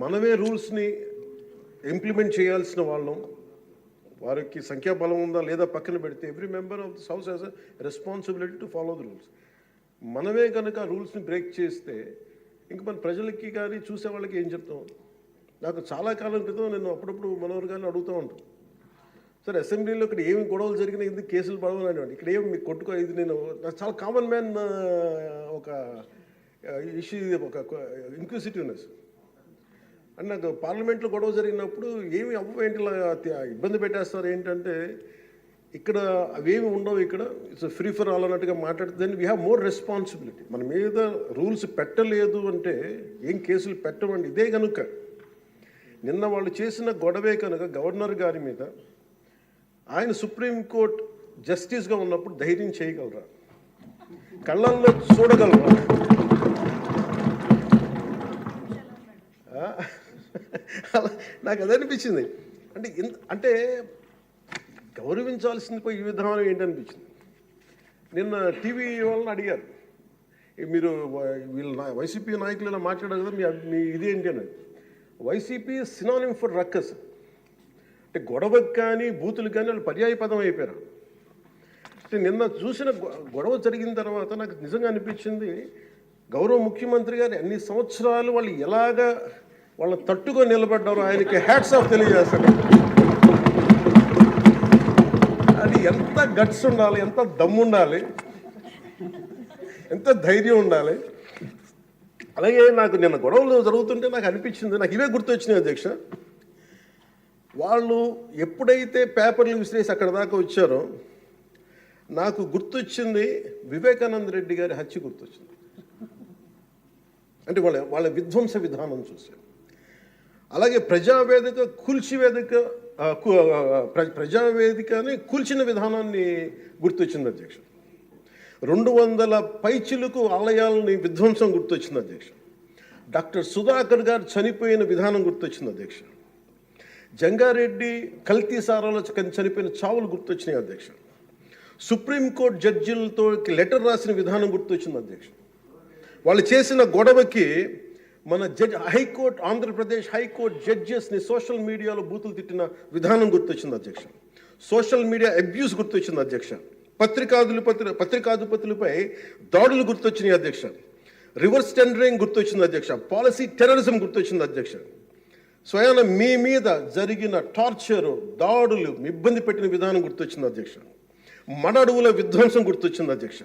మనమే రూల్స్ని ఇంప్లిమెంట్ చేయాల్సిన వాళ్ళం. వారికి సంఖ్యాబలం ఉందా లేదా పక్కన పెడితే every member of this house has a responsibility to follow the rules. మనమే కనుక రూల్స్ని బ్రేక్ చేస్తే ఇంక మన ప్రజలకి కానీ చూసే వాళ్ళకి ఏం చెప్తాం? నాకు చాలా కాలం క్రితం నేను అప్పుడప్పుడు మనోహర్ గారిని అడుగుతూ ఉంటాను, సార్ అసెంబ్లీలో ఇక్కడ ఏమి గొడవలు జరిగినా ఎందుకు కేసులు పడవని, ఇక్కడ ఏమి మీకు కొట్టుకో, ఇది నేను నాకు చాలా కామన్ మ్యాన్ ఒక ఇష్యూ, ఒక ఇంక్విజిటివ్నెస్. అండ్ నాకు పార్లమెంట్లో గొడవ జరిగినప్పుడు ఏమి ఏంటి ఇబ్బంది పెట్టేస్తారు ఏంటంటే, ఇక్కడ అవేమి ఉండవు, ఇక్కడ ఇట్స్ ఫ్రీ ఫర్ ఆల్ అన్నట్టుగా మాట్లాడితే then we have more responsibility. మన మీద రూల్స్ పెట్టలేదు అంటే ఏం కేసులు పెట్టమండి. ఇదే కనుక నిన్న వాళ్ళు చేసిన గొడవే కనుక గవర్నర్ గారి మీద ఆయన సుప్రీంకోర్టు జస్టిస్గా ఉన్నప్పుడు ధైర్యం చేయగలరా? కళ్ళల్లో చూడగలరా? నాకు అదే అనిపించింది. అంటే గౌరవించాల్సింది పోయి ఈ విధానం ఏంటనిపించింది. నిన్న టీవీ వాళ్ళని అడిగారు, మీరు వీళ్ళు వైసీపీ నాయకులు ఇలా మాట్లాడారు కదా, మీ ఇదేంటి అని. YCP synonym for ruckus. అంటే గొడవకు కానీ బూతులు కానీ వాళ్ళు పర్యాయ పదం అయిపోయారు. అంటే నిన్న చూసిన గొడవ జరిగిన తర్వాత నాకు నిజంగా అనిపించింది, గౌరవ ముఖ్యమంత్రి గారు అన్ని సంవత్సరాలు వాళ్ళు ఎలాగా వాళ్ళని తట్టుకొని నిలబడ్డారో ఆయనకి హ్యాట్స్ ఆఫ్ తెలియజేస్తాడు. అది ఎంత గట్స్ ఉండాలి, ఎంత దమ్ము ఉండాలి, ఎంత ధైర్యం ఉండాలి. అలాగే నాకు నిన్న గొడవలు జరుగుతుంటే నాకు అనిపించింది, నాకు ఇవే గుర్తొచ్చినాయి అధ్యక్ష. వాళ్ళు ఎప్పుడైతే పేపర్లు విసిరేసి అక్కడ దాకా వచ్చారో నాకు గుర్తొచ్చింది వివేకానంద రెడ్డి గారి హత్య గుర్తొచ్చింది. అంటే వాళ్ళ విధ్వంస విధానం చూశారు. అలాగే ప్రజావేదికని కూల్చిన విధానాన్ని గుర్తొచ్చింది అధ్యక్ష. 200 పైచిలకు ఆలయాలని విధ్వంసం గుర్తొచ్చింది అధ్యక్ష. డాక్టర్ సుధాకర్ గారు చనిపోయిన విధానం గుర్తొచ్చింది అధ్యక్ష. జంగారెడ్డి కల్తీ సారాలో చనిపోయిన చావులు గుర్తొచ్చినాయి అధ్యక్ష. సుప్రీంకోర్టు జడ్జిలతో లెటర్ రాసిన విధానం గుర్తొచ్చింది అధ్యక్ష. వాళ్ళు చేసిన గొడవకి మన హైకోర్టు, ఆంధ్రప్రదేశ్ హైకోర్టు జడ్జెస్ని సోషల్ మీడియాలో బూతులు తిట్టిన విధానం గుర్తొచ్చింది అధ్యక్ష. సోషల్ మీడియా అబ్యూస్ గుర్తొచ్చింది అధ్యక్ష. పత్రికాధిపతులపై దాడులు గుర్తొచ్చినాయి అధ్యక్ష. రివర్స్ టెండరింగ్ గుర్తొచ్చింది అధ్యక్ష. పాలసీ టెర్రరిజం గుర్తొచ్చింది అధ్యక్ష. స్వయాన మీ మీద జరిగిన టార్చరు, దాడులు, ఇబ్బంది పెట్టిన విధానం గుర్తొచ్చింది అధ్యక్ష. మడ అడవుల విధ్వంసం గుర్తొచ్చింది అధ్యక్ష.